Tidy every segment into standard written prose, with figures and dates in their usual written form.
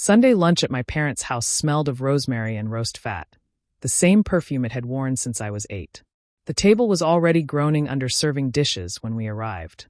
Sunday lunch at my parents' house smelled of rosemary and roast fat, the same perfume it had worn since I was 8. The table was already groaning under serving dishes when we arrived.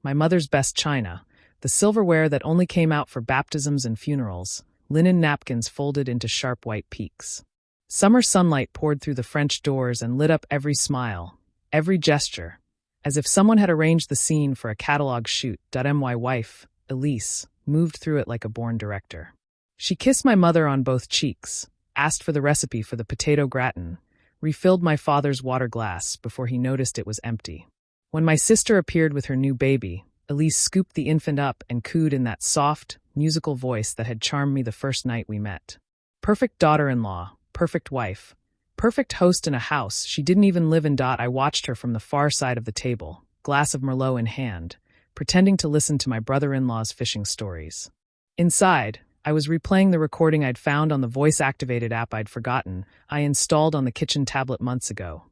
My mother's best china, the silverware that only came out for baptisms and funerals, linen napkins folded into sharp white peaks. Summer sunlight poured through the French doors and lit up every smile, every gesture, as if someone had arranged the scene for a catalog shoot. My wife, Elise, moved through it like a born director. She kissed my mother on both cheeks, asked for the recipe for the potato gratin, refilled my father's water glass before he noticed it was empty. When my sister appeared with her new baby, Elise scooped the infant up and cooed in that soft, musical voice that had charmed me the first night we met. Perfect daughter-in-law, perfect wife, perfect host in a house she didn't even live in. I watched her from the far side of the table, glass of Merlot in hand, pretending to listen to my brother-in-law's fishing stories. Inside, I was replaying the recording I'd found on the voice-activated app I'd forgotten I installed on the kitchen tablet months ago.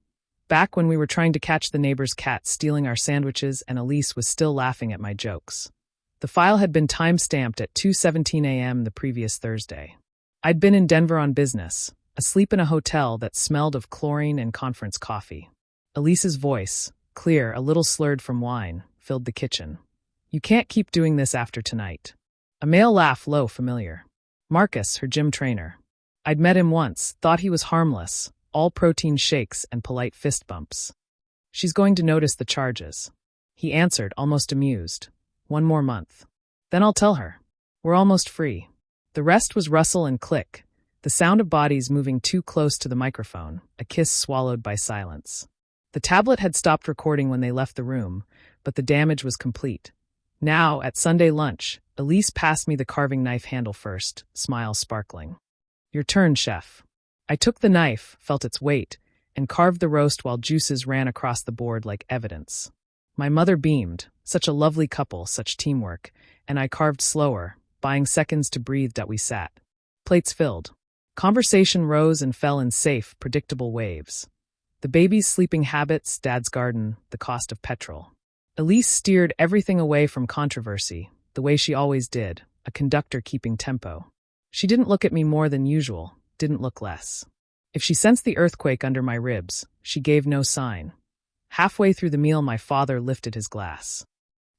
Back when we were trying to catch the neighbor's cat stealing our sandwiches and Elise was still laughing at my jokes. The file had been time-stamped at 2:17 a.m. the previous Thursday. I'd been in Denver on business, asleep in a hotel that smelled of chlorine and conference coffee. Elise's voice, clear, a little slurred from wine, filled the kitchen. "You can't keep doing this after tonight." A male laugh, low, familiar. Marcus, her gym trainer. I'd met him once, thought he was harmless, all protein shakes and polite fist bumps. "She's going to notice the charges." He answered, almost amused. "1 more month. Then I'll tell her. We're almost free." The rest was rustle and click, the sound of bodies moving too close to the microphone, a kiss swallowed by silence. The tablet had stopped recording when they left the room, but the damage was complete. Now, at Sunday lunch, Elise passed me the carving knife handle first, smile sparkling. "Your turn, chef." I took the knife, felt its weight, and carved the roast while juices ran across the board like evidence. My mother beamed, such a lovely couple, such teamwork, and I carved slower, buying seconds to breathe. We sat. Plates filled. Conversation rose and fell in safe, predictable waves. The baby's sleeping habits, Dad's garden, the cost of petrol. Elise steered everything away from controversy, the way she always did, a conductor keeping tempo. She didn't look at me more than usual, didn't look less. If she sensed the earthquake under my ribs, she gave no sign. Halfway through the meal, my father lifted his glass.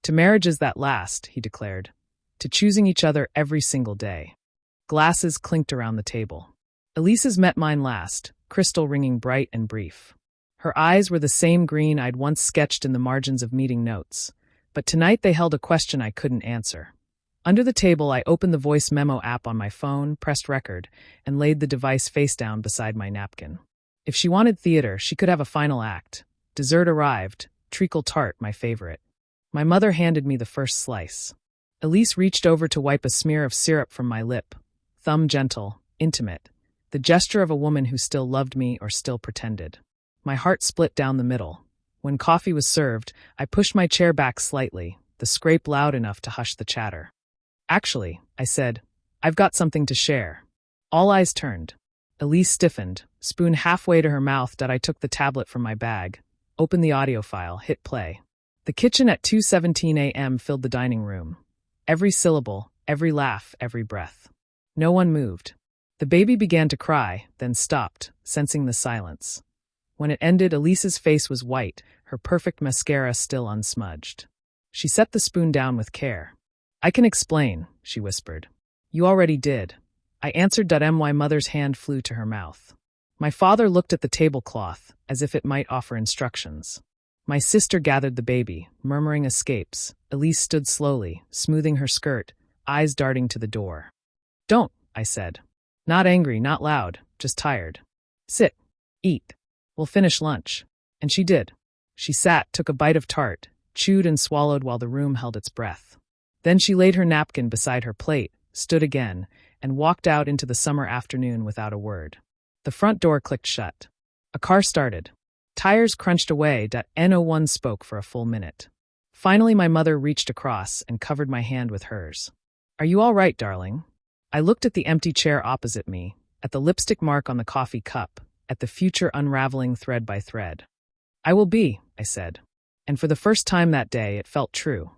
"To marriages that last," he declared. "To choosing each other every single day." Glasses clinked around the table. Elise's met mine last, crystal ringing bright and brief. Her eyes were the same green I'd once sketched in the margins of meeting notes, but tonight they held a question I couldn't answer. Under the table, I opened the voice memo app on my phone, pressed record, and laid the device face down beside my napkin. If she wanted theater, she could have a final act. Dessert arrived, treacle tart, my favorite. My mother handed me the first slice. Elise reached over to wipe a smear of syrup from my lip, thumb gentle, intimate, the gesture of a woman who still loved me or still pretended. My heart split down the middle. When coffee was served, I pushed my chair back slightly, the scrape loud enough to hush the chatter. "Actually," I said, "I've got something to share." All eyes turned. Elise stiffened, spoon halfway to her mouth. I took the tablet from my bag, opened the audio file, hit play. The kitchen at 2:17 a.m. filled the dining room. Every syllable, every laugh, every breath. No one moved. The baby began to cry, then stopped, sensing the silence. When it ended, Elise's face was white, her perfect mascara still unsmudged. She set the spoon down with care. "I can explain," she whispered. "You already did." I answered. My mother's hand flew to her mouth. My father looked at the tablecloth, as if it might offer instructions. My sister gathered the baby, murmuring escapes. Elise stood slowly, smoothing her skirt, eyes darting to the door. "Don't," I said. Not angry, not loud, just tired. "Sit. Eat. We'll finish lunch." And she did. She sat, took a bite of tart, chewed and swallowed while the room held its breath. Then she laid her napkin beside her plate, stood again, and walked out into the summer afternoon without a word. The front door clicked shut. A car started. Tires crunched away. No one spoke for a full minute. Finally, my mother reached across and covered my hand with hers. "Are you all right, darling?" I looked at the empty chair opposite me, at the lipstick mark on the coffee cup, at the future unraveling thread by thread. "I will be," I said. And for the first time that day, it felt true.